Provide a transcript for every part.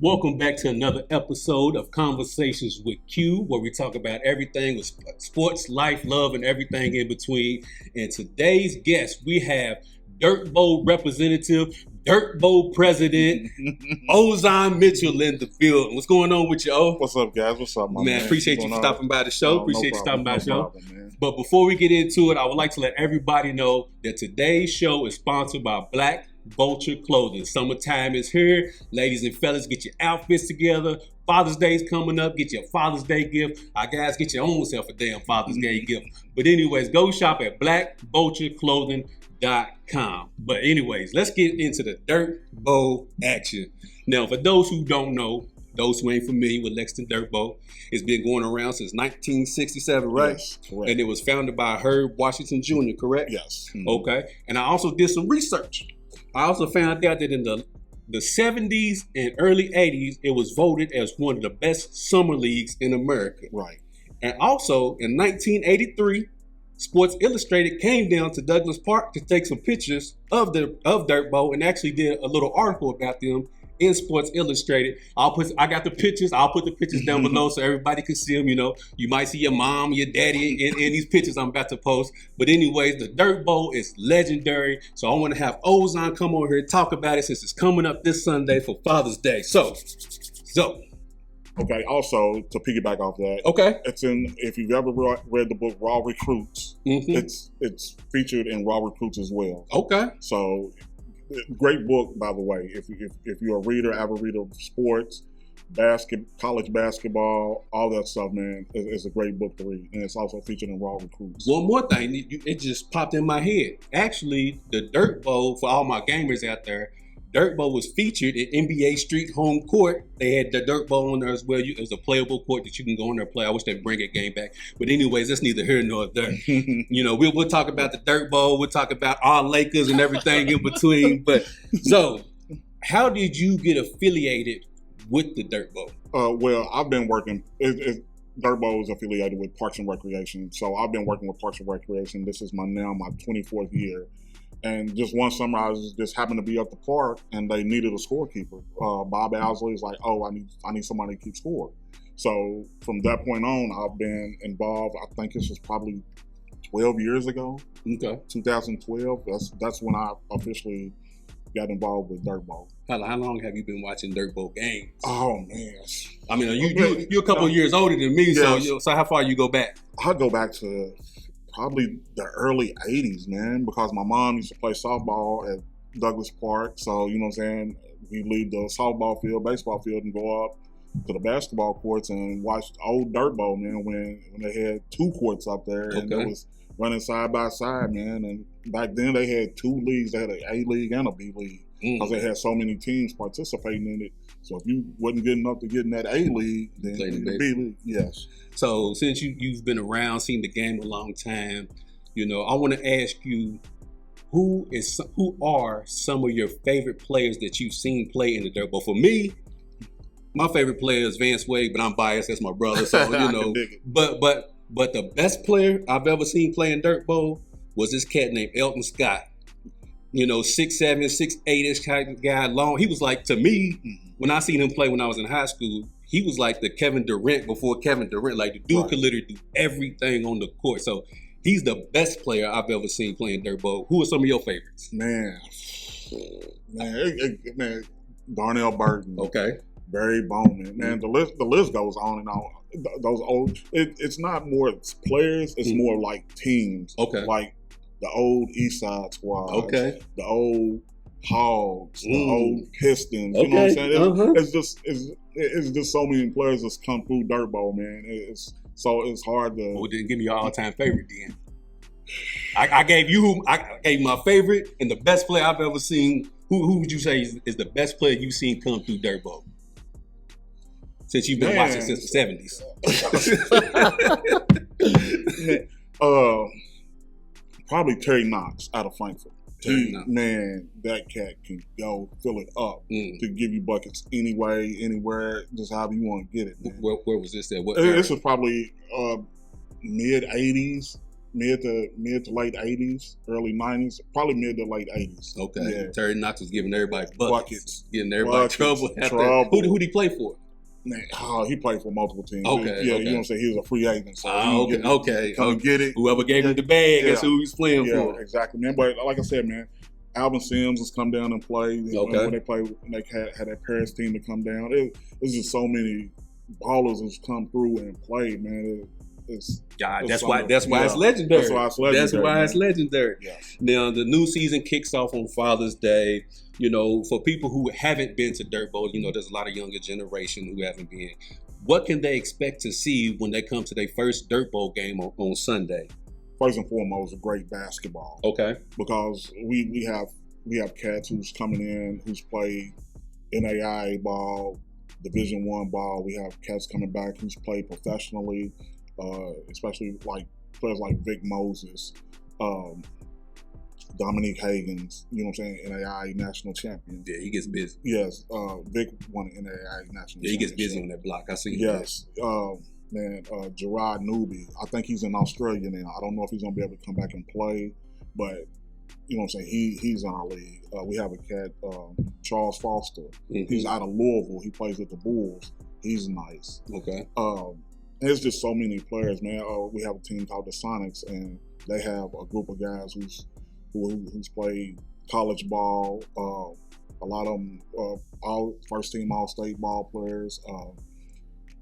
Welcome back to another episode of Conversations with Q, where we talk about everything with sports, life, love, and everything in between. And today's guest, we have Dirt Bowl representative, Dirt Bowl president, Ozon Mitchell in the field. What's going on with you, O? What's up, guys? What's up, my man? Appreciate you stopping by the show. Appreciate you stopping by the show. Problem, but before we get into it, I would like to let everybody know that today's show is sponsored by Black Vulture Clothing. Summertime is here. Ladies and fellas, get your outfits together. Father's Day is coming up. Get your Father's Day gift. Guys, get your own self a damn Father's Day gift. But anyways, go shop at blackvultureclothing.com. But anyways, let's get into the Dirt Bowl action. Now, for those who don't know, those who ain't familiar with Lexington Dirt Bowl, it's been going around since 1967, right? Yes, correct. And it was founded by Herb Washington Jr., correct? Yes. Okay. And I also did some research. I also found out that in the 70s and early 80s, it was voted as one of the best summer leagues in America. Right. And also in 1983, Sports Illustrated came down to Douglas Park to take some pictures of Dirt Bowl and actually did a little article about them in Sports Illustrated. I got the pictures. I'll put the pictures down below so everybody can see them. You know, you might see your mom, your daddy in these pictures I'm about to post. But anyways, the Dirt Bowl is legendary. So I want to have Ozon come over here and talk about it since it's coming up this Sunday for Father's Day. So. Okay. Also, to piggyback off that, Okay. it's in. If you've ever read the book Raw Recruits, it's featured in Raw Recruits as well. Okay. So. Great book, by the way. If you're a avid reader of sports, college basketball, all that stuff, man, it's a great book to read, and it's also featured in Raw Recruits. One more thing, it just popped in my head. Actually, the Dirt Bowl, for all my gamers out there, Dirt Bowl was featured at NBA Street Home Court. They had the Dirt Bowl on there as well. It was a playable court that you can go in there and play. I wish they'd bring that game back. But anyways, that's neither here nor there. You know, we'll talk about the Dirt Bowl. We'll talk about our Lakers and everything in between. But so, how did you get affiliated with the Dirt Bowl? Well, I've been working. Dirt Bowl is affiliated with Parks and Recreation. So I've been working with Parks and Recreation. This is my 24th year. And just one summer, I just happened to be at the park, and they needed a scorekeeper. Bob Owsley is like, "Oh, I need somebody to keep score." So from that point on, I've been involved. I think this was probably 12 years ago. Okay. 2012. That's when I officially got involved with Dirt Bowl. How long have you been watching Dirt Bowl games? Oh man, I mean, you're a couple of years older than me, yes. So how far you go back? I go back to probably the early 80s, man, because my mom used to play softball at Douglas Park. So, you know what I'm saying, we leave the softball field, baseball field, and go up to the basketball courts and watch old Dirt Bowl, man, when they had two courts up there. And it was running side by side, man. And back then they had two leagues. They had an A League and a B League because they had so many teams participating in it. So if you wasn't good enough to get in that A League, then in the B League, yes. So since you've been around, seen the game a long time, you know, I want to ask you, who are some of your favorite players that you've seen play in the Dirt Bowl? For me, my favorite player is Vance Wade, but I'm biased. That's my brother, so you know. But the best player I've ever seen play in Dirt Bowl was this cat named Elton Scott. You know, 6'7", 6'8" kind of guy, long. He was like, to me, when I seen him play when I was in high school, he was like the Kevin Durant before Kevin Durant. Like, the dude could literally do everything on the court. So he's the best player I've ever seen playing Dirt Bowl. Who are some of your favorites? Man, Darnell Burton. Okay. Barry Bowman. Man, the list goes on and on. Those old, it's not more players, it's more like teams. Okay. Like the old East Side Squad. Okay. The old Hogs, the old Pistons. You know what I'm saying? It's just so many players that's come through Dirt Bowl, man. It's hard to. Well, then give me your all-time favorite then. I gave you my favorite and the best player I've ever seen. Who would you say is the best player you've seen come through Dirt Bowl? Since you've been watching since the 70s. Probably Terry Knox out of Frankfurt. Man, that cat can go fill it up to give you buckets anyway, anywhere, just however you want to get it, man. Where was this at? This was probably mid-'80s. mid to late 80s, early 90s, probably mid to late 80s. Okay. Yeah. Terry Knox was giving everybody buckets. Getting everybody trouble. Who did he play for? Man, he played for multiple teams. Okay. Yeah, you know what I'm saying? He was a free agent. So okay. Get it. Whoever gave him the bag, that's who he's playing for. Yeah, exactly, man. But like I said, man, Alvin Sims has come down and played. When they played, they had that Paris team to come down. There's just so many ballers that's come through and played, man. That's why it's legendary. That's why it's legendary. Yes. Now the new season kicks off on Father's Day. You know, for people who haven't been to Dirt Bowl, you know, there's a lot of younger generation who haven't been. What can they expect to see when they come to their first Dirt Bowl game on Sunday? First and foremost, great basketball. Okay. Because we have cats who's coming in who's played NAIA ball, Division I ball. We have cats coming back who's played professionally, especially like players like Vic Moses, Dominique Hagens, you know what I'm saying, NAIA national champion. Yeah, he gets busy. Yes, Vic won an NAIA national championship. He gets busy on that block. I see him. Yes. Gerard Newby, I think he's in Australia now. I don't know if he's going to be able to come back and play, but you know what I'm saying, he's in our league. We have a cat, Charles Foster. Mm-hmm. He's out of Louisville. He plays with the Bulls. He's nice. Okay. There's just so many players, man. We have a team called the Sonics, and they have a group of guys who's played college ball. A lot of them, all first team All-State ball players.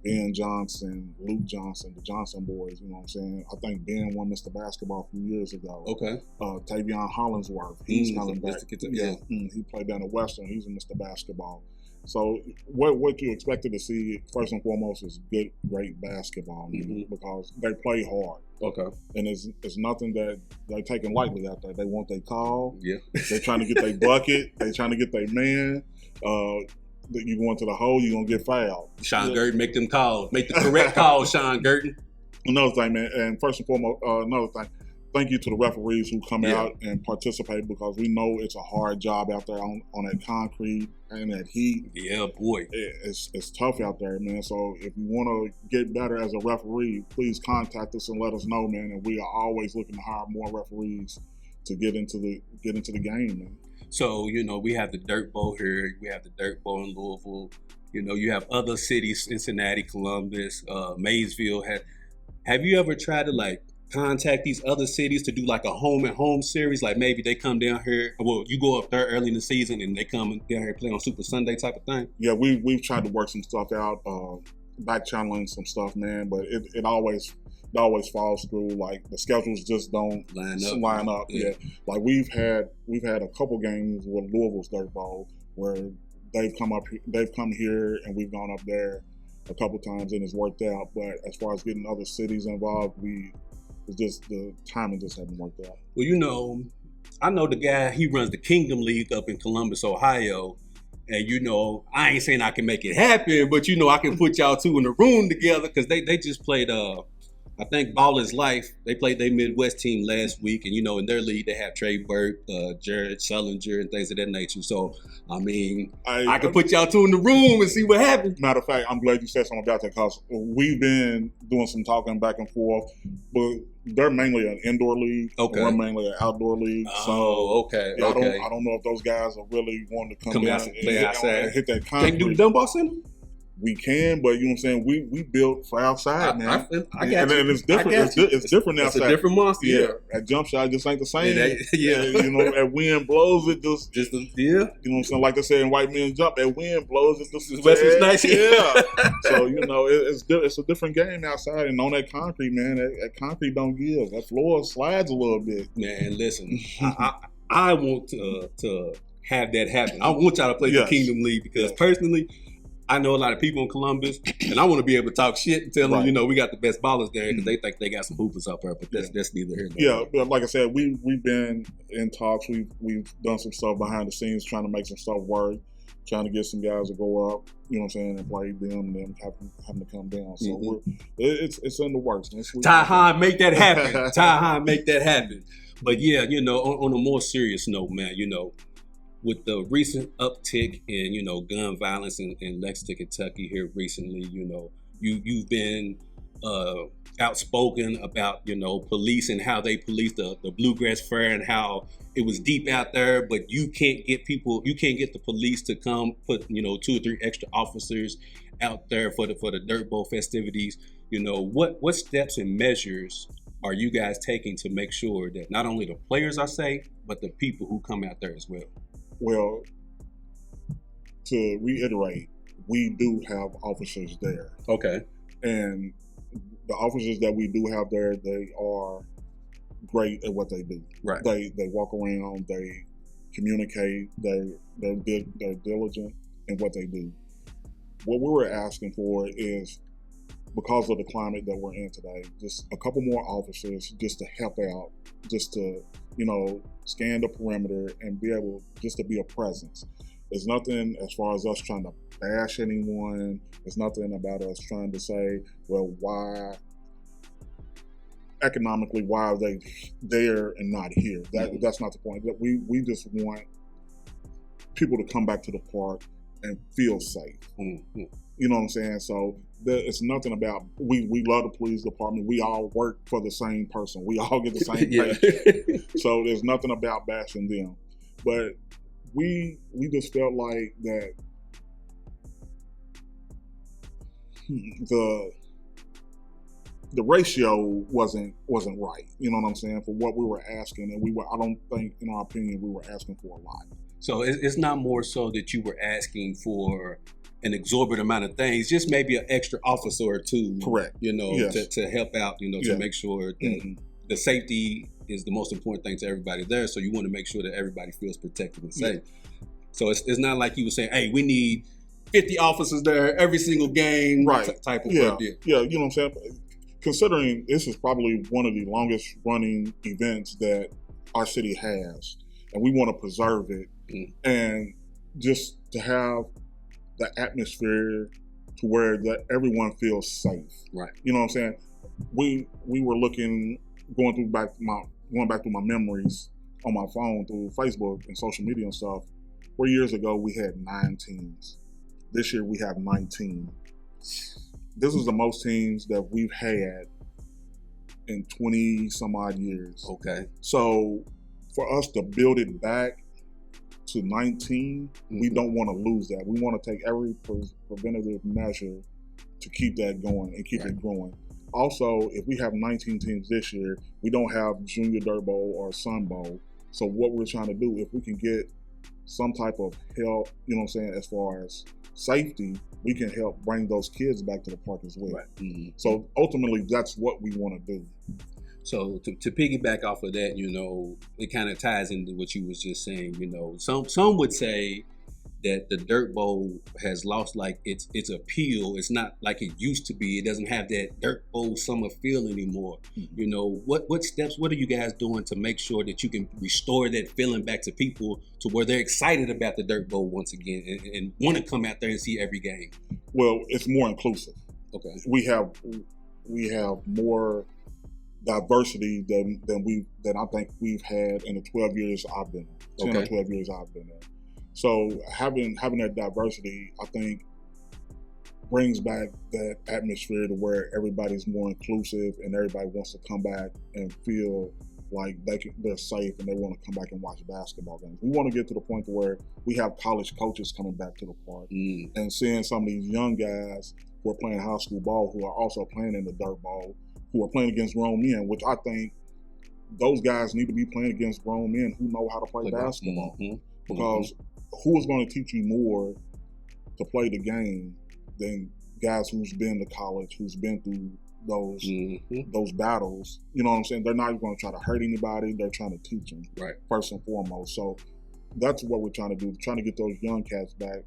Ben Johnson, Luke Johnson, the Johnson boys, you know what I'm saying? I think Ben won Mr. Basketball a few years ago. Okay. Tavion Hollingsworth, he's coming back. Yeah. He played down at Western. He's a Mr. Basketball. So what you expected to see, first and foremost, is great basketball, because they play hard. Okay. And it's nothing that they're taking lightly out there. They want their call. Yeah. They're trying to get their bucket. They're trying to get their man. You go into the hole, you're going to get fouled. Sean Gurton, make them calls. Make the correct call, Sean Gurton. Another thing, man, and first and foremost, thank you to the referees who come out and participate, because we know it's a hard job out there on that concrete and that heat. Yeah, boy. It's tough out there, man. So if you want to get better as a referee, please contact us and let us know, man. And we are always looking to hire more referees to get into the game, man. So, you know, we have the Dirt Bowl here. We have the Dirt Bowl in Louisville. You know, you have other cities, Cincinnati, Columbus, Maysville. Have you ever tried to, contact these other cities to do, a home-and-home series? Like, maybe they come down here. Well, you go up there early in the season, and they come down here and play on Super Sunday type of thing? Yeah, we've tried to work some stuff out, back-channeling some stuff, man. But it always falls through. Like, the schedules just don't line up. Yeah. Like, we've had a couple games with Louisville's Dirt Bowl where they've come here and we've gone up there a couple times and it's worked out. But as far as getting other cities involved, it's just the timing just hasn't worked out. Well, you know, I know the guy, he runs the Kingdom League up in Columbus, Ohio. And, you know, I ain't saying I can make it happen, but, you know, I can put y'all two in the room together, because they just played I think Ball is Life. They played their Midwest team last week, and, you know, in their league they have Trey Burke, Jared Sullinger, and things of that nature. So, I mean, I can put y'all two in the room and see what happens. Matter of fact, I'm glad you said something about that, because we've been doing some talking back and forth, but they're mainly an indoor league. Okay. We're mainly an outdoor league. Oh, okay. I don't know if those guys are really wanting to come down and hit that concrete. Can you do the Dunbar Center? We can, but you know what I'm saying? We built for outside, man. I got you. And it's different. It's different outside. It's a different monster. Yeah. That jump shot just ain't the same. Yeah. You know, that wind blows it just You know what I'm saying? Like they say in White Men's Jump, that wind blows it just Wesley's nice. Yeah. So, you know, it's a different game outside, and on that concrete, man, that concrete don't give. That floor slides a little bit. Man, listen, I want to have that happen. I want y'all to play the Kingdom League, because personally, I know a lot of people in Columbus, and I want to be able to talk shit and tell them, you know, we got the best ballers there, because they think they got some hoopers up there, but that's neither here nor there. But like I said, we've been in talks. We've done some stuff behind the scenes, trying to make some stuff work, trying to get some guys to go up, you know what I'm saying, and play them, and then having to come down. So it's in the works. Ty Hahn, make that happen. Ty Hahn, make that happen. But yeah, you know, on a more serious note, man, you know, with the recent uptick in, you know, gun violence in Lexington, Kentucky here recently, you know, you've been outspoken about police and how they police the bluegrass fair and how it was deep out there, but you can't get the police to come put 2 or 3 extra officers out there for the Dirt Bowl festivities. What steps and measures are you guys taking to make sure that not only the players are safe, but the people who come out there as well? Well, to reiterate, we do have officers there. Okay. And the officers that we do have there, they are great at what they do. Right. They walk around, they communicate, they're diligent in what they do. What we were asking for is, because of the climate that we're in today, just a couple more officers just to help out, just to, scan the perimeter and be able just to be a presence. There's nothing as far as us trying to bash anyone. There's nothing about us trying to say, well, why economically, why are they there and not here? That's not the point. We just want people to come back to the park and feel safe. Mm-hmm. You know what I'm saying? So it's nothing about, we love the police department. We all work for the same person. We all get the same pay. So there's nothing about bashing them. But we just felt like that the ratio wasn't right. You know what I'm saying? For what we were asking, and I don't think, in our opinion, we were asking for a lot. So it's not more so that you were asking for an exorbitant amount of things, just maybe an extra officer or two. Correct. Yes. to help out, to make sure that the safety is the most important thing to everybody there. So you want to make sure that everybody feels protected and safe. Yeah. So it's not like you were saying, hey, we need 50 officers there every single game, right? Type of deal. Yeah, you know what I'm saying? Considering this is probably one of the longest running events that our city has, and we want to preserve it, and just to have the atmosphere to where that everyone feels safe. Right. You know what I'm saying? We were going back through my memories on my phone through Facebook and social media and stuff. 4 years ago, we had 9 teams. This year, we have 19. This is the most teams that we've had in 20 some odd years. Okay. So for us to build it back to 19, we don't want to lose that. We want to take every preventative measure to keep that going and keep it growing. Also, if we have 19 teams this year, we don't have Junior Dirt Bowl or Sun Bowl. So what we're trying to do, if we can get some type of help, you know what I'm saying, as far as safety, we can help bring those kids back to the park as well. Right. Mm-hmm. So ultimately, that's what we want to do. So to piggyback off of that, it kind of ties into what you was just saying. Some would say that the Dirt Bowl has lost like its appeal. It's not like it used to be. It doesn't have that Dirt Bowl summer feel anymore. Mm-hmm. What steps? What are you guys doing to make sure that you can restore that feeling back to people to where they're excited about the Dirt Bowl once again and want to come out there and see every game? Well, it's more inclusive. Okay. We have more diversity than I think we've had in the 12 years I've been there. 10 or 12 years I've been there. So having that diversity, I think, brings back that atmosphere to where everybody's more inclusive and everybody wants to come back and feel like they're safe and they want to come back and watch basketball games. We want to get to the point to where we have college coaches coming back to the park and seeing some of these young guys who are playing high school ball who are also playing in the Dirt Bowl, who are playing against grown men, which I think those guys need to be playing against grown men who know how to play basketball. Mm-hmm. Because who is going to teach you more to play the game than guys who's been to college, who's been through those battles? You know what I'm saying? They're not going to try to hurt anybody. They're trying to teach them, right, first and foremost. So that's what we're trying to do, trying to get those young cats back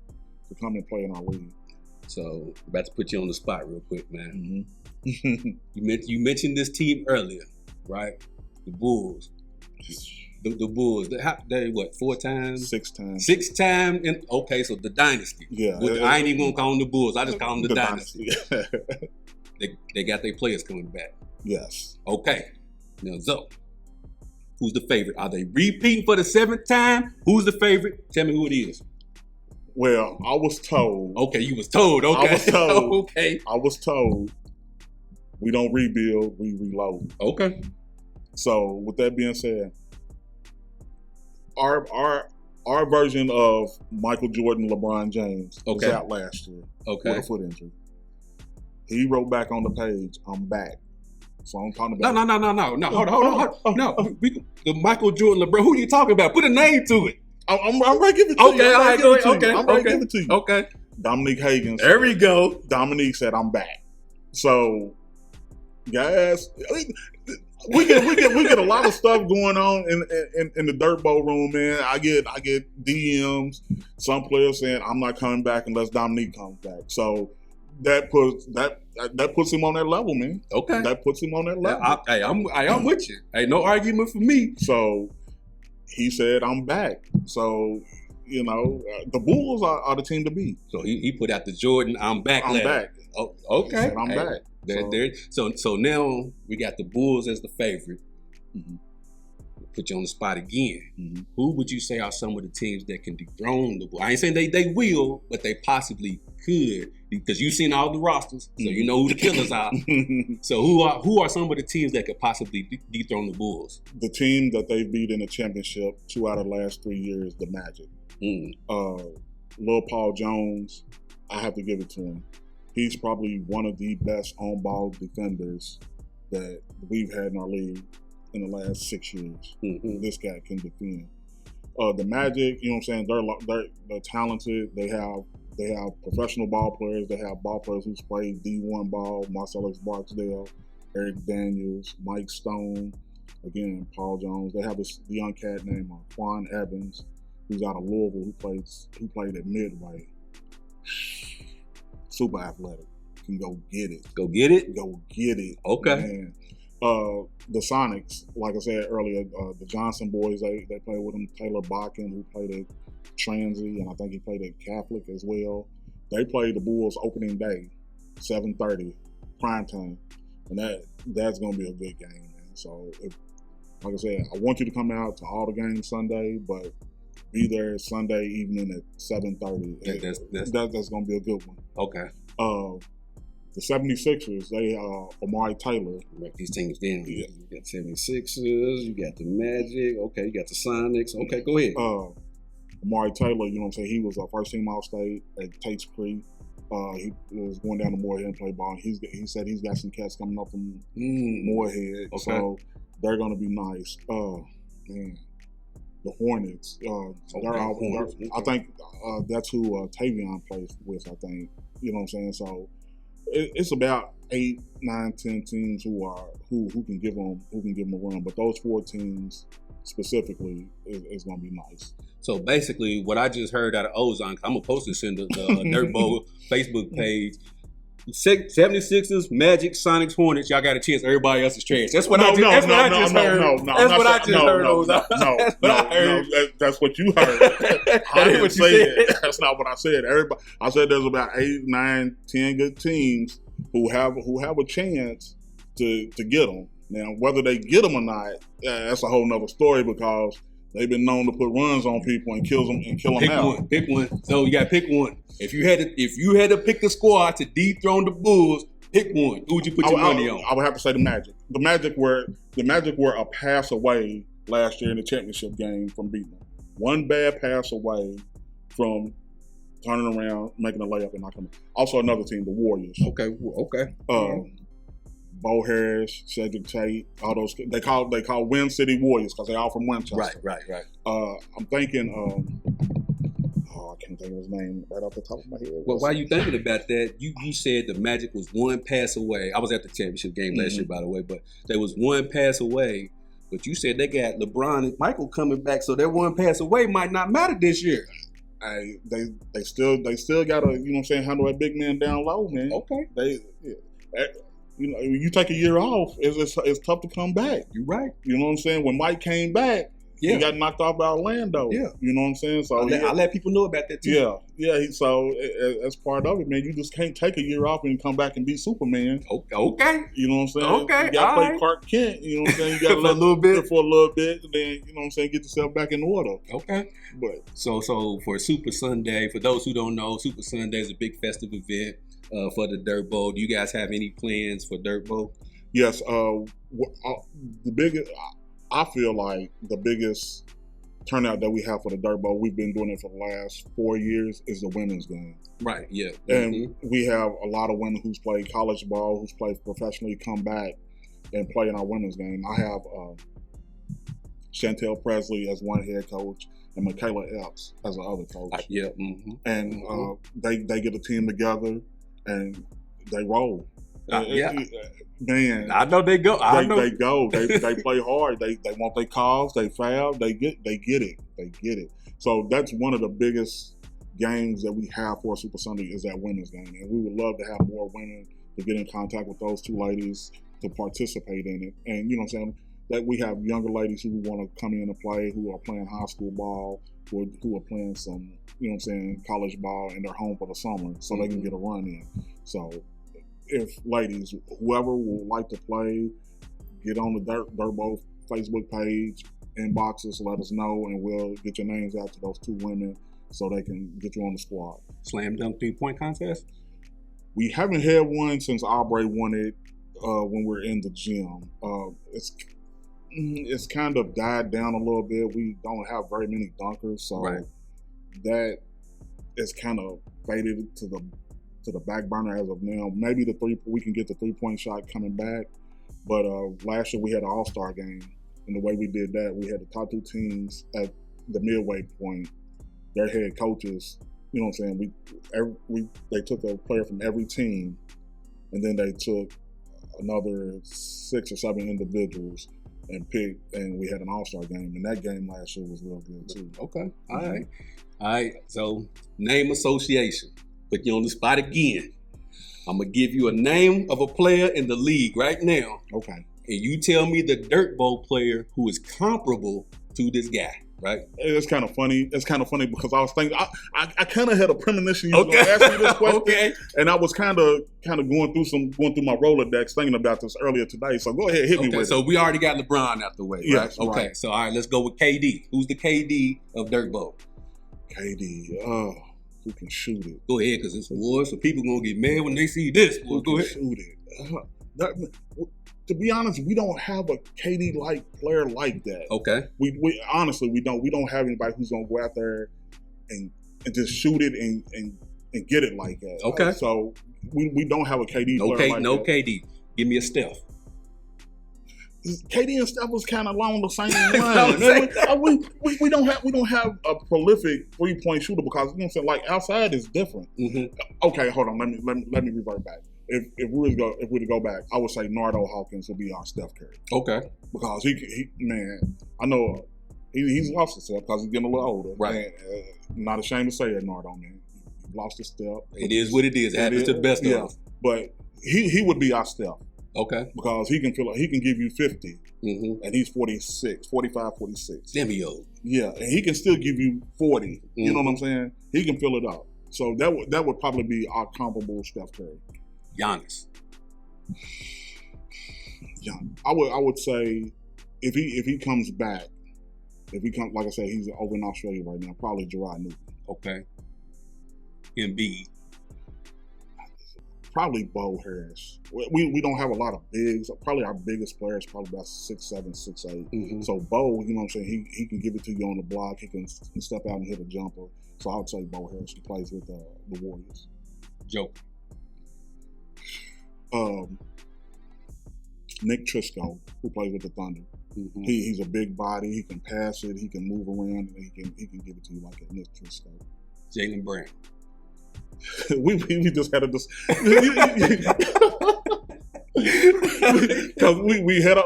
to come and play in our league. So, about to put you on the spot real quick, man. Mm-hmm. You mentioned this team earlier, right? The Bulls. The Bulls. They what? 4 times? 6 times. 6 times. Okay, so the dynasty. Yeah. I ain't even gonna call them the Bulls. I just call them the dynasty. They got their players coming back. Yes. Okay. Now, Zoe, who's the favorite? Are they repeating for the 7th time? Who's the favorite? Tell me who it is. Well, I was told. Okay, you was told. Okay. I was told. Okay. I was told We don't rebuild, we reload. Okay. So with that being said, our version of Michael Jordan, LeBron James was out last year with a foot injury. He wrote back on the page, "I'm back." So I'm talking about No. Hold on. No, the Michael Jordan, LeBron. Who are you talking about? Put a name to it. I'm ready to give it to you. Okay, all right, go ahead. Okay, I'm ready to give it to you. Okay. Dominique Hagan. There we go. Dominique said, "I'm back." So, guys, we get a lot of stuff going on in the Dirt Bowl room, man. I get DMs. Some players saying, "I'm not coming back unless Dominique comes back." So that puts him on that level, man. Okay, that puts him on that level. I'm with you. Hey, no argument for me. So he said, "I'm back." So the Bulls are the team to beat. So he put out the Jordan, "I'm back." I'm back. Oh, okay, said, I'm back. So now we got the Bulls as the favorite. Mm-hmm. Put you on the spot again. Mm-hmm. Who would you say are some of the teams that can dethrone the Bulls? I ain't saying they will, but they possibly could, because you've seen all the rosters, so you know who the killers are. So who are some of the teams that could possibly dethrone the Bulls? The team that they beat in the championship 2 out of the last 3 years, the Magic. Lil Paul Jones, I have to give it to him. He's probably one of the best on-ball defenders that we've had in our league in the last 6 years. Mm-hmm. This guy can defend. The Magic, you know what I'm saying? They're talented. They have professional ball players. They have ball players who's played D1 ball. Marcellus Barksdale, Eric Daniels, Mike Stone, again Paul Jones. They have this young cat named Quan Evans, who's out of Louisville, who played at Midway. Super athletic. Can go get it. Go get it? Go get it. Okay. Man. The Sonics, like I said earlier, the Johnson boys, they play with them. Taylor Bakken, who played at Transy, and I think he played at Catholic as well. They played the Bulls opening day, 7:30, prime time. And that's going to be a good game, man. So, like I said, I want you to come out to all the games Sunday, but be there Sunday evening at 7:30. That's going to be a good one. Okay. The 76ers, they Amari Taylor. Write these teams down. You got 76ers, you got the Magic, okay, you got the Sonics. Okay, go ahead. Amari Taylor, you know what I'm saying? He was a first team All-State at Tate's Creek. He was going down to Moorhead and play ball. He said he's got some cats coming up from Moorhead. Okay. So they're going to be nice. Man, the Hornets. I think that's who Tavion plays with, I think. You know what I'm saying? So it's about 8, 9, 10 teams who can give them a run. But those 4 teams specifically is going to be nice. So basically, what I just heard out of Ozon, I'm going to post this in the Dirt Bowl Facebook page. 76ers, Magic, Sonics, Hornets, y'all got a chance. Everybody else is trash. That's what I just heard. That's what I just heard, Ozon. That's what you heard. I didn't say it. That's not what I said. I said there's about 8, 9, 10 good teams who have a chance to get them. Now, whether they get them or not, that's a whole nother story, because they've been known to put runs on people and kill them out. Pick one. So you got to pick one. If you had to pick the squad to dethrone the Bulls, pick one. Who would you put your money on? I would have to say the Magic. The Magic were a pass away last year in the championship game from beating them. One bad pass away from turning around, making a layup, and not coming. Also, another team, the Warriors. Okay. Bo Harris, Cedric Tate, all those. They call Win City Warriors because they're all from Winchester. Right. I'm thinking. I can't think of his name right off the top of my head. Well, while you thinking about that, you said the Magic was one pass away. I was at the championship game last year, by the way, but they was one pass away. But you said they got LeBron and Michael coming back, so that one pass away might not matter this year. They still got to, you know what I'm saying, handle that big man down low, man. Okay. You take a year off, it's tough to come back. You're right. You know what I'm saying? When Mike came back, He got knocked off by Orlando. Yeah. You know what I'm saying? So I let people know about that too. Yeah. So as part of it, man, you just can't take a year off and come back and be Superman. Okay. You know what I'm saying? Okay. You got to play Clark Kent. You know what I'm saying? You got to for a little bit. For a little bit, and then you know what I'm saying, get yourself back in order. Okay. But so for Super Sunday, for those who don't know, Super Sunday is a big festive event for the Dirt Bowl. Do you guys have any plans for Dirt Bowl? Yes. The biggest, I feel like the biggest turnout that we have for the Dirt Bowl, we've been doing it for the last 4 years, is the women's game. Right, yeah. And we have a lot of women who's played college ball, who's played professionally, come back and play in our women's game. I have Chantel Presley as one head coach and Michaela Epps as the other coach. And they get a team together and they roll. Man, I know they go. They go. They play hard. They want their calls. They foul. They get it. So that's one of the biggest games that we have for Super Sunday is that women's game, and we would love to have more women to get in contact with those two ladies to participate in it. And you know what I'm saying, that we have younger ladies who want to come in and play, who are playing high school ball, who are playing some, you know what I'm saying, college ball, and they're home for the summer, so they can get a run in. So if ladies, whoever would like to play, get on the Dirt Bowl Facebook page, inbox us, let us know, and we'll get your names out to those two women so they can get you on the squad. Slam dunk 3-point contest? We haven't had one since Aubrey won it when we're in the gym. It's kind of died down a little bit. We don't have very many dunkers, so that is kind of faded to the back burner as of now. Maybe we can get the 3-point shot coming back, but last year we had an all-star game, and the way we did that, we had the top two teams at the midway point. Their head coaches, you know what I'm saying, they took a player from every team, and then they took another 6 or 7 individuals and picked, and we had an all-star game, and that game last year was real good too. Okay, all right. So name association. Put you on the spot again. I'm gonna give you a name of a player in the league right now. Okay. And you tell me the Dirt Bowl player who is comparable to this guy, right? It's kind of funny. It's kind of funny because I was thinking, I kind of had a premonition you were going to ask me this question, and I was kind of going through my Rolodex thinking about this earlier today. So go ahead, hit me with it. So we already got LeBron out the way, right? Yes, okay. Right. So all right, let's go with KD. Who's the KD of Dirt Bowl? KD. Who can shoot it? Go ahead, because it's war, so people gonna get mad when they see this. Who go can ahead. Shoot it? To be honest, we don't have a KD-like player like that. Okay. We honestly, we don't. We don't have anybody who's gonna go out there and just shoot it and get it like that. Okay. So we don't have a KD player like no that. KD. Give me a Steph. KD and Steph was kind of along the same line. We don't have a prolific 3-point shooter because, you know what I'm saying, like outside is different. Okay, hold on. Let me revert back. If we were to go back, I would say Nardo Hawkins would be our Steph Curry. Okay. Because he man, I know he's lost his step because he's getting a little older. Right. And, not ashamed to say it, Nardo, man. He lost his step. It is what it is. It happens to the best of us. But he would be our Steph. Okay. Because he can give you 50, and he's 45, 46. Damn, he old. Yeah, and he can still give you 40. You know what I'm saying? He can fill it up. So that would probably be our comparable Steph Curry. Giannis. Yeah, I would say if he comes back, like I said, he's over in Australia right now. Probably Gerard Newton. Okay. Embiid. Probably Bo Harris. We don't have a lot of bigs. Probably our biggest player is probably about 6'7", 6'8". So Bo, you know what I'm saying, he can give it to you on the block. He can step out and hit a jumper. So I would say Bo Harris, who plays with the Warriors. Joker. Nick Trisco, who plays with the Thunder. He's a big body. He can pass it. He can move around, and he can give it to you like a Nick Trisco. Jaylen Brown. we just had a because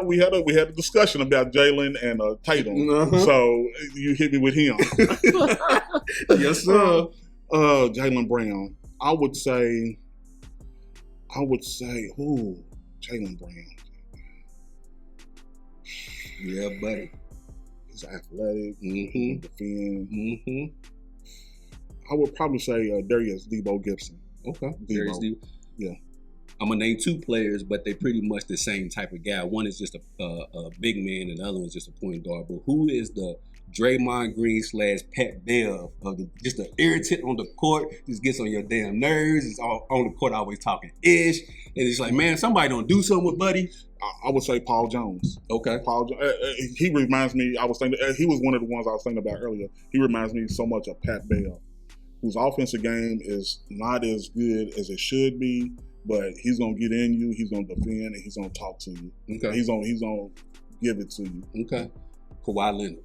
we had a discussion about Jaylen and Tatum. So you hit me with him. Yes, sir. Jaylen Brown. I would say, Jaylen Brown. Yeah, buddy. He's athletic. He can defend. Mm-hmm. I would probably say Darius Debo Gibson. Okay. Debo. Yeah. I'm gonna name two players, but they're pretty much the same type of guy. One is just a big man, and the other one's just a point guard. But who is the Draymond Green / Pat Bev of just an irritant on the court? Just gets on your damn nerves. It's all on the court, always talking ish, and it's like, man, somebody don't do something with Buddy. I would say Paul Jones. Okay. Paul. He reminds me. I was thinking he was one of the ones I was thinking about earlier. He reminds me so much of Pat Bev, whose offensive game is not as good as it should be. But he's gonna get in you. He's gonna defend, and he's gonna talk to you. Okay. He's gonna give it to you. Okay. Kawhi Leonard.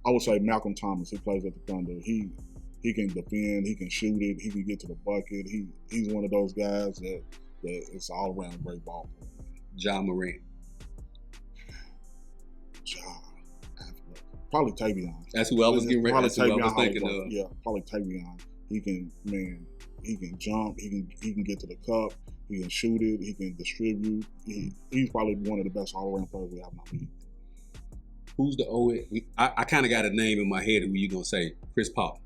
I would say Malcolm Thomas. He plays at the Thunder. He can defend. He can shoot it. He can get to the bucket. He's one of those guys that it's all around great ball. Ja Morant. Probably Tavion. That's who I was getting ready. That's who I was thinking of. Yeah, probably Tavion. He can jump. He can get to the cup. He can shoot it. He can distribute. He's probably one of the best all-around players we have in the league. Who's the old? I kind of got a name in my head. Who you gonna say? Chris Paul.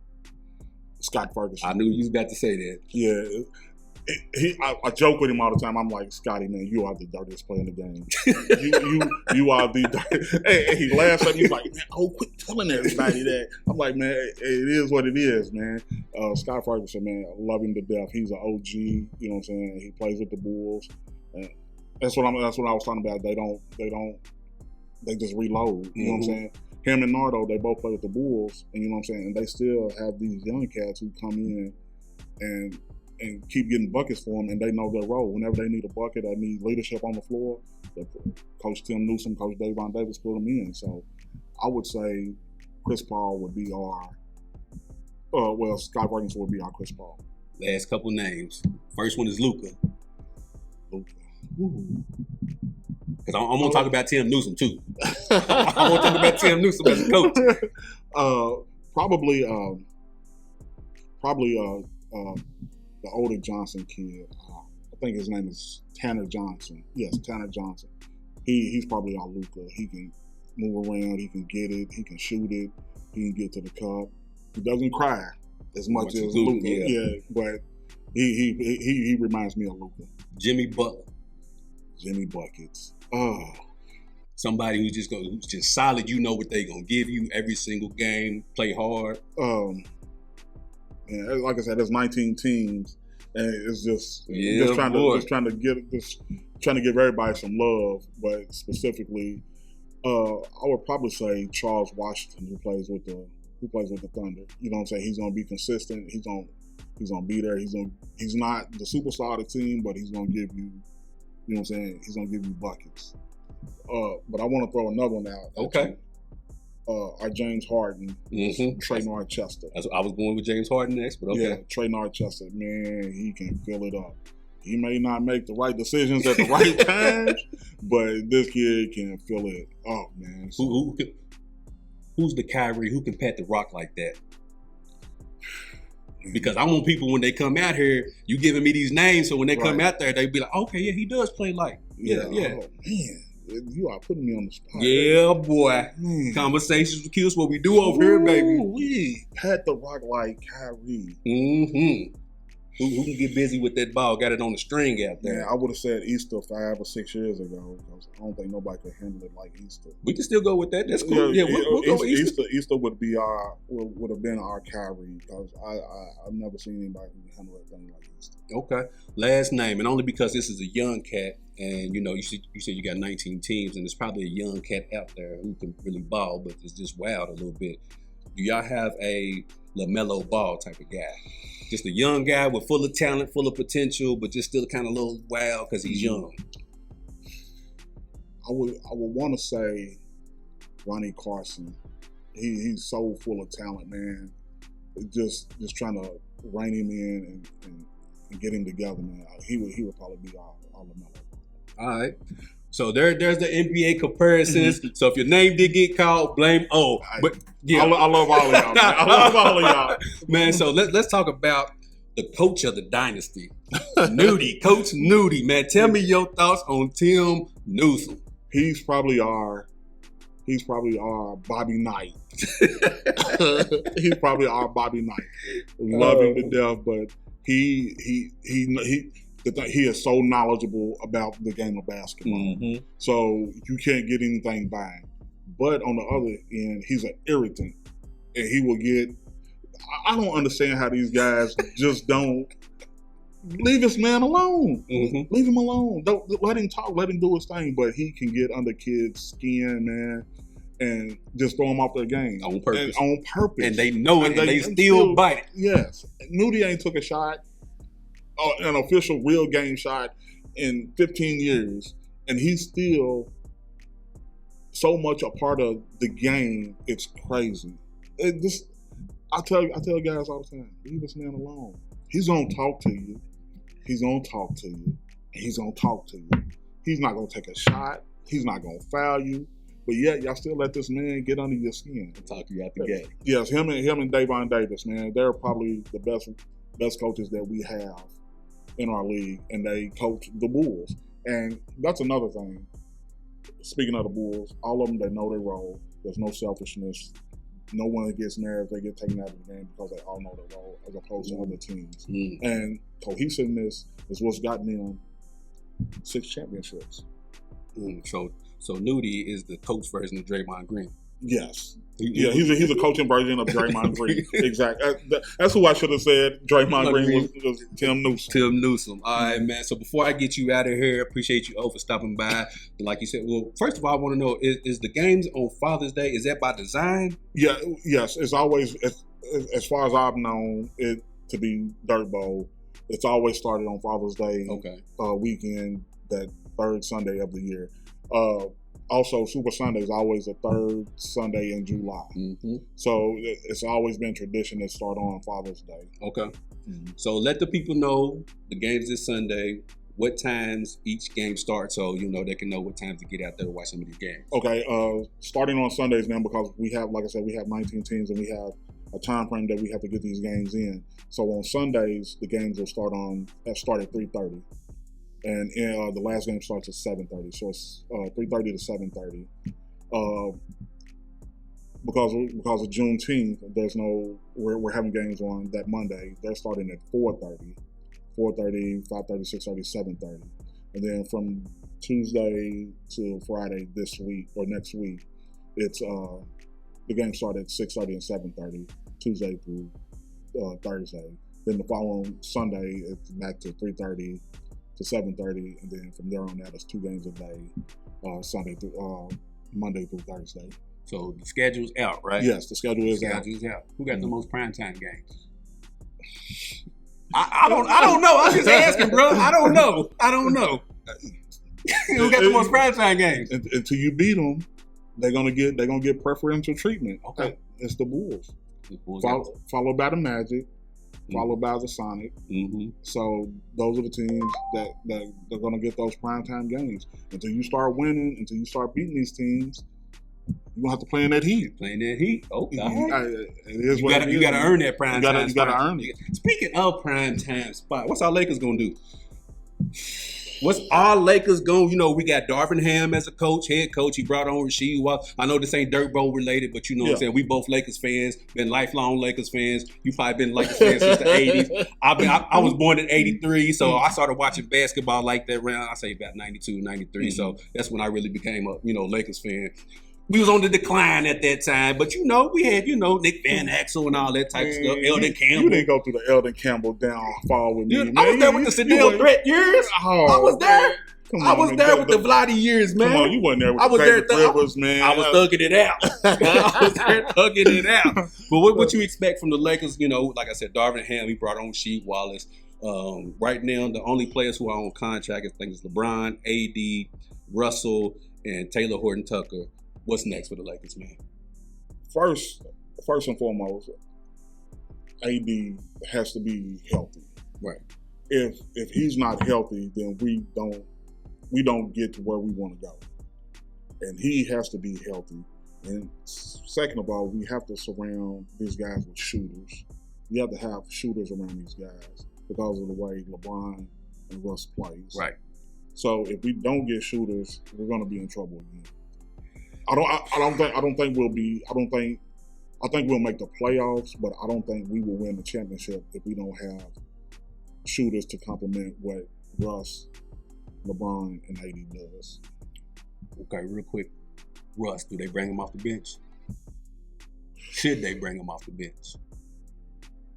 Scott Ferguson. I knew you was about to say that. Yeah. I joke with him all the time. I'm like, Scotty, man, you are the dirtiest player in the game. you are the dirtiest. Hey, he laughs at me. He's like, man, quit telling everybody that. I'm like, man, it is what it is, man. Scott Ferguson, man, I love him to death. He's an OG. You know what I'm saying? He plays with the Bulls. That's what I was talking about. They just reload. You know what I'm saying? Him and Nardo, they both play with the Bulls, and you know what I'm saying? And they still have these young cats who come in and keep getting buckets for them, and they know their role. Whenever they need a bucket or need leadership on the floor, Coach Tim Newsom, Coach Davon Davis put them in. So I would say Chris Paul would be our Scott Ferguson would be our Chris Paul. Last couple names. First one is Luka. Because I'm going to talk about Tim Newsom, too. I want to talk about Tim Newsom as a coach. Probably the older Johnson kid. I think his name is Tanner Johnson. Yes, Tanner Johnson. He's probably our Luka. He can move around. He can get it. He can shoot it. He can get to the cup. He doesn't cry as much as Luka. Yeah, but he reminds me of Luka. Jimmy Butler. Jimmy Buckets. Somebody who's just solid. You know what they're gonna give you every single game. Play hard. And like I said, there's 19 teams, and it's just trying to give everybody some love. But specifically, I would probably say Charles Washington, who plays with the Thunder. You know what I'm saying? He's gonna be consistent. He's gonna be there. He's not the superstar of the team, but he's gonna give you. You know what I'm saying? He's gonna give you buckets. But I want to throw another one out. Okay. Our James Harden, Trey Norchester. I was going with James Harden next, but okay. Yeah, Trey Norchester, man, he can fill it up. He may not make the right decisions at the right times, but this kid can fill it up, man. So, who's the Kyrie? Who can pat the rock like that? Because I want people, when they come out here, you giving me these names, so when they come out there, they be like, okay, yeah, he does play like. Yeah. Oh, man. You are putting me on the spot. Yeah, boy. Man. Conversations with Q's what we do over here, baby. We pat the rock like Kyrie. Who can get busy with that ball? Got it on the string out there. Yeah, I would have said Easter 5 or 6 years ago because I don't think nobody could handle it like Easter. We can still go with that. That's cool. Yeah, we'll go with Easter. Easter would have been our Kyrie because I've never seen anybody who can handle it like Easter. Okay. Last name, and only because this is a young cat, and you said you got 19 teams, and there's probably a young cat out there who can really ball, but it's just wild a little bit. Do y'all have a LaMelo Ball type of guy? Just a young guy with full of talent, full of potential, but just still kind of a little wild because he's young. I would want to say Ronnie Carson. He's so full of talent, man. Just trying to rein him in and get him together, man. He would probably be our LaMelo. All right. So there's the NBA comparisons. So if your name did get called, blame O. But yeah, I love all of y'all. Man. I love all of y'all, man. So let's talk about the coach of the dynasty, Nudie, Coach Nudie. Man, tell me your thoughts on Tim Newsom. He's probably our he's probably our Bobby Knight. He's probably our Bobby Knight. Love him to death, but he is so knowledgeable about the game of basketball. Mm-hmm. So you can't get anything by him. But on the other end, he's an irritant, and he will get. I don't understand how these guys just don't leave this man alone. Mm-hmm. Leave him alone. Don't let him talk. Let him do his thing. But he can get under kids' skin, man, and just throw them off their game On purpose. On purpose. And they know it, and they still bite it. Yes, Nudie ain't took a shot, an official real game shot in 15 years, and he's still so much a part of the game. It's crazy. I tell guys all the time, leave this man alone. He's gonna talk to you. He's gonna talk to you. And he's gonna talk to you. He's not gonna take a shot. He's not gonna foul you. But yet, y'all still let this man get under your skin. Talk you out the game. Yes, him and Davon Davis, man, they're probably the best coaches that we have in our league, and they coach the Bulls. And that's another thing. Speaking of the Bulls, all of them, they know their role. There's no selfishness. No one gets mad if they get taken out of the game because they all know their role, as opposed to other teams. Mm. And cohesiveness is what's gotten them 6 championships. Mm. So Nudie is the coach version of Draymond Green. Yes. Yeah, he's a coaching version of Draymond Green. Exactly. That's who I should have said. Draymond Green was Tim Newsom. Tim Newsom. All right, man. So before I get you out of here, appreciate you, for stopping by. Like you said, well, first of all, I want to know, is the games on Father's Day, is that by design? Yeah, yes. It's always, as far as I've known it to be Dirt Bowl, it's always started on Father's Day weekend, that third Sunday of the year. Also, Super Sunday is always the third Sunday in July. Mm-hmm. So it's always been tradition to start on Father's Day. Okay. Mm-hmm. So let the people know the game's this Sunday, what times each game starts, so they can know what times to get out there to watch some of these games. Okay. Starting on Sundays now, because we have, like I said, we have 19 teams and we have a time frame that we have to get these games in. So on Sundays, the games will start at 3:30. And the last game starts at 7:30, so it's 3:30 to 7:30. Because of Juneteenth, we're having games on that Monday. They're starting at 4:30, 5:30, 6:30, 7:30, and then from Tuesday to Friday this week or next week, it's the games start at 6:30 and 7:30, Tuesday through Thursday. Then the following Sunday, it's back to 3:30. To 7:30, and then from there on out, it's 2 games a day, Monday through Thursday. So the schedule's out, right? Yes, the schedule is out. Who got the most primetime games? I don't know. I'm just asking, bro. I don't know. Who got the most primetime games? Until you beat them, they're gonna get preferential treatment. Okay, it's the Bulls. Followed by the Magic. Followed by the Sonic. Mm-hmm. So those are the teams that they're going to get those primetime games. Until you start winning, until you start beating these teams, you're going to have to play in that heat. Oh, God. You got to earn that prime time. You got to earn it. Speaking of primetime spot, what's our Lakers going to do? What's our Lakers going? We got Darvin Ham as a coach, head coach. He brought on Rasheed Wallace. I know this ain't Dirt Bowl related, but what I'm saying? We both Lakers fans, been lifelong Lakers fans. You probably been Lakers fans since the 80s. I was born in 83, so I started watching basketball like that around, I say about 92, 93. Mm-hmm. So that's when I really became a, Lakers fan. We was on the decline at that time, but we had, Nick Van Exel and all that type of stuff. Eldon Campbell. You didn't go through the Eldon Campbell downfall with me, man. I was there with the Sadell Threat years. I was there. I was there with the Vladdy years, man. Come on, you wasn't there with the David Rivers, man. I was thugging it out. I was there thugging it out. But what you expect from the Lakers, like I said, Darvin Ham, he brought on Rasheed Wallace. Right now, the only players who are on contract, I think, is LeBron, AD, Russell, and Taylor Horton-Tucker. What's next for the Lakers, man? First and foremost, AD has to be healthy. Right. If he's not healthy, then we don't get to where we want to go. And he has to be healthy. And second of all, we have to surround these guys with shooters. We have to have shooters around these guys because of the way LeBron and Russ plays. Right. So if we don't get shooters, we're going to be in trouble again. I think we'll make the playoffs, but I don't think we will win the championship if we don't have shooters to complement what Russ, LeBron, and AD does. Okay, real quick. Russ, do they bring him off the bench? Should they bring him off the bench?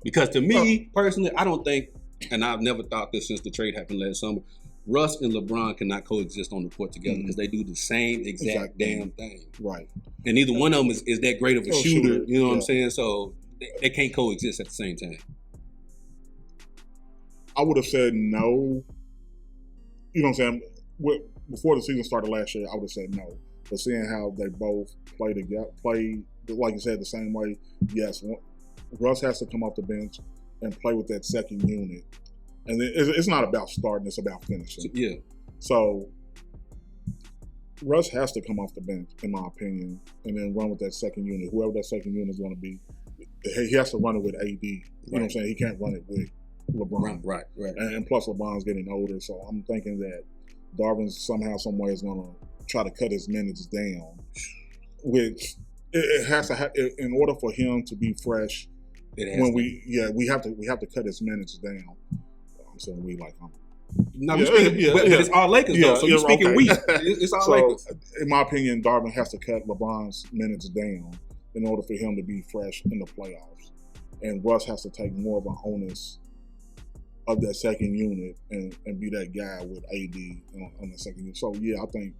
Because to me, personally, I don't think, and I've never thought this since the trade happened last summer, Russ and LeBron cannot coexist on the court together because they do the same exact damn thing. Right. And neither one of them is that great of a shooter, you know what I'm Yeah. saying? So they can't coexist at the same time. I would have said no. You know what I'm saying? Before the season started last year, I would have said no. But seeing how they both play like you said, the same way, yes, Russ has to come off the bench and play with that second unit. And it's not about starting, it's about finishing. Yeah. So Russ has to come off the bench, in my opinion, and then run with that second unit. Whoever that second unit is going to be, he has to run it with AD. You know what I'm saying? He can't run it with LeBron. Right. And plus, LeBron's getting older, so I'm thinking that Darvin somehow, some way is going to try to cut his minutes down, which it has to have in order for him to be fresh. We have to cut his minutes down. I'm saying we like him. No, but it's all Lakers though. So you're speaking we. It's all Lakers. In my opinion, Darvin has to cut LeBron's minutes down in order for him to be fresh in the playoffs, and Russ has to take more of an onus of that second unit and be that guy with AD on the second unit. So yeah, I think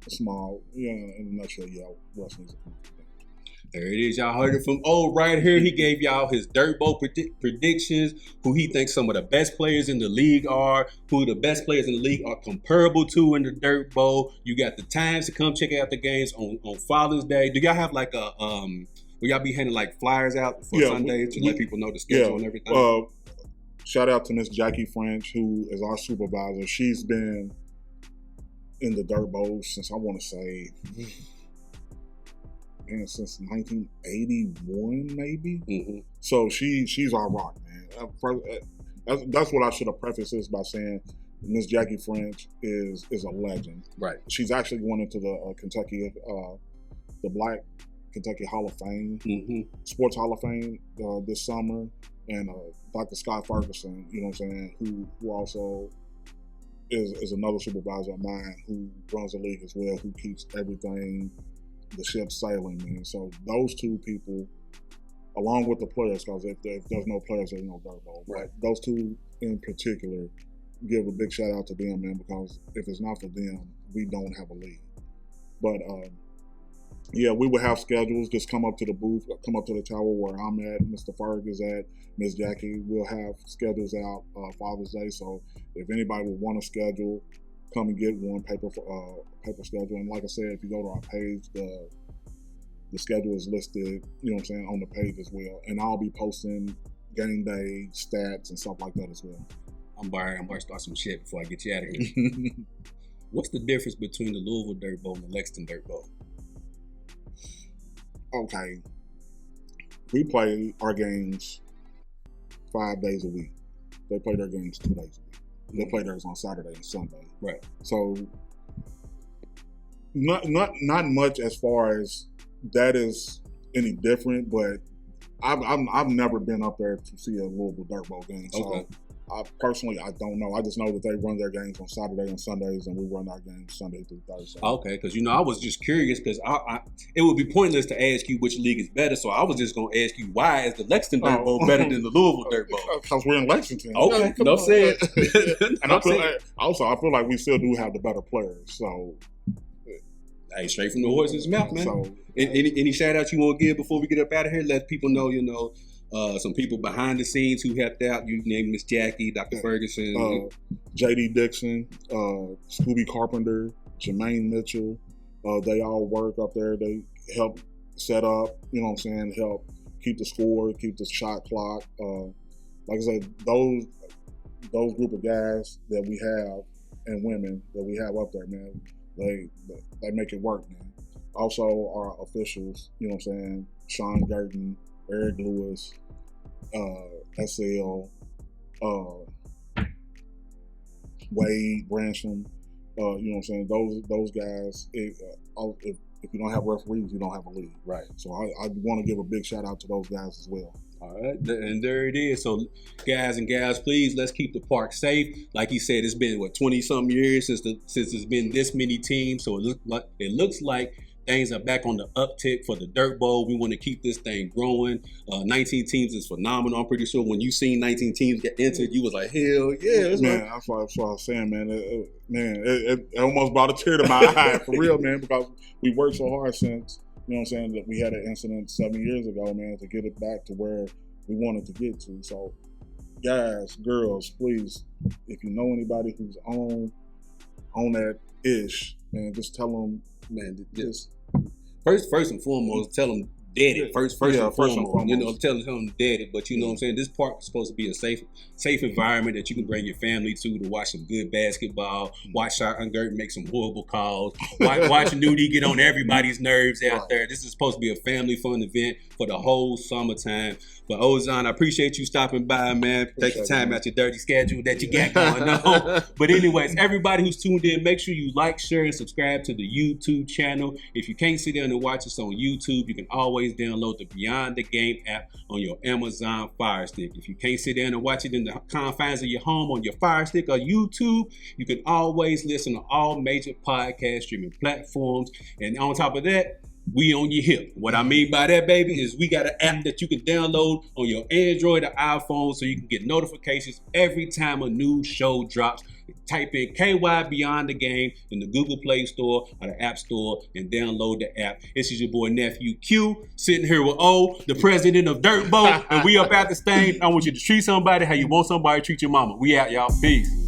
small. Yeah, in a nutshell, yeah, Russ needs to come. There it is. Y'all heard it from O right here. He gave y'all his Dirt Bowl predictions, who he thinks some of the best players in the league are, who the best players in the league are comparable to in the Dirt Bowl. You got the times to come check out the games on Father's Day. Do y'all have like a will y'all be handing like flyers out for Sunday to let people know the schedule and everything? Shout out to Miss Jackie French, who is our supervisor. She's been in the Dirt Bowl since I want to say since 1981, maybe. Mm-hmm. So she's our rock, man. That's what I should have prefaced this by saying. Miss Jackie French is a legend. Right. She's actually going into the Kentucky, the Black Kentucky Hall of Fame, Sports Hall of Fame this summer, and Dr. Scott Ferguson, you know what I'm saying, who also is another supervisor of mine who runs the league as well, who keeps everything, the ship sailing, man. So those two people, along with the players, because if there's no players, there's no Dirt Bowl. Right. But those two in particular, give a big shout out to them, man, because if it's not for them, we don't have a league. But yeah, we will have schedules. Just come up to the booth, come up to the tower where I'm at, Mr. Ferg is at, Miss Jackie. We'll have schedules out Father's Day. So if anybody would want a schedule, come and get one paper schedule. And like I said, if you go to our page, the schedule is listed, you know what I'm saying, on the page as well. And I'll be posting game day stats and stuff like that as well. I'm going to start some shit before I get you out of here. What's the difference between the Louisville Dirt Bowl and the Lexington Dirt Bowl? Okay. We play our games 5 days a week. They play their games 2 days a week. They play theirs on Saturday and Sunday. Right. So not much as far as that is any different, but I've never been up there to see a Louisville Dirt Bowl game. So okay. I don't know. I just know that they run their games on Saturday and Sundays, and we run our games Sunday through Thursday. Okay, because I was just curious because it would be pointless to ask you which league is better, so I was just going to ask you why is the Lexington Dirt Bowl better than the Louisville Dirt Bowl? Because we're in Lexington. Okay, no said. And I feel like we still do have the better players. So, hey, straight from the horse's mouth, man. So, any shout outs you want to give before we get up out of here? Let people know, some people behind the scenes who helped out. You named Miss Jackie, Dr. Ferguson, J.D. Dixon, Scooby Carpenter, Jermaine Mitchell. They all work up there. They help set up, you know what I'm saying, help keep the score, keep the shot clock. Like I said, those group of guys that we have and women that we have up there, man, they make it work, man. Also our officials, you know what I'm saying, Sean Gurton, Eric Lewis, SL, Wade Bransham, you know what I'm saying? Those guys. If if you don't have referees, you don't have a league. Right. So I want to give a big shout out to those guys as well. All right, and there it is. So, guys and gals, please let's keep the park safe. Like he said, it's been 20-something years since it's been this many teams. So it looks like things are back on the uptick for the Dirt Bowl. We want to keep this thing growing. 19 teams is phenomenal. I'm pretty sure when you seen 19 teams get entered, you was like, hell yeah. Man, that's what I was saying, man. It almost brought a tear to my eye, for real, man, because we worked so hard since, you know what I'm saying, that we had an incident 7 years ago, man, to get it back to where we wanted to get to. So, guys, girls, please, if you know anybody who's on that ish, man, just tell them, man, just First and foremost, tell them dead it. First and foremost. You know, tell them dead it. But you know what I'm saying? This park is supposed to be a safe environment that you can bring your family to watch some good basketball, watch Shotgun Gert make some horrible calls, watch Nudie get on everybody's nerves out there. This is supposed to be a family fun event for the whole summertime. But Ozon, I appreciate you stopping by, man. Take the time out your dirty schedule that you got going on. But anyways, everybody who's tuned in, make sure you like, share, and subscribe to the YouTube channel. If you can't sit down and watch us on YouTube, you can always download the Beyond the Game app on your Amazon Fire Stick. If you can't sit down and watch it in the confines of your home on your Fire Stick or YouTube, you can always listen to all major podcast streaming platforms. And on top of that, we on your hip. What I mean by that, baby, is we got an app that you can download on your Android or iPhone so you can get notifications every time a new show drops. Type in KY Beyond the Game in the Google Play Store or the App Store and download the app. This is your boy Nephew Q, sitting here with O, the president of Dirt Bowl, and we up at the stain. I want you to treat somebody how you want somebody to treat your mama. We out, y'all. Peace.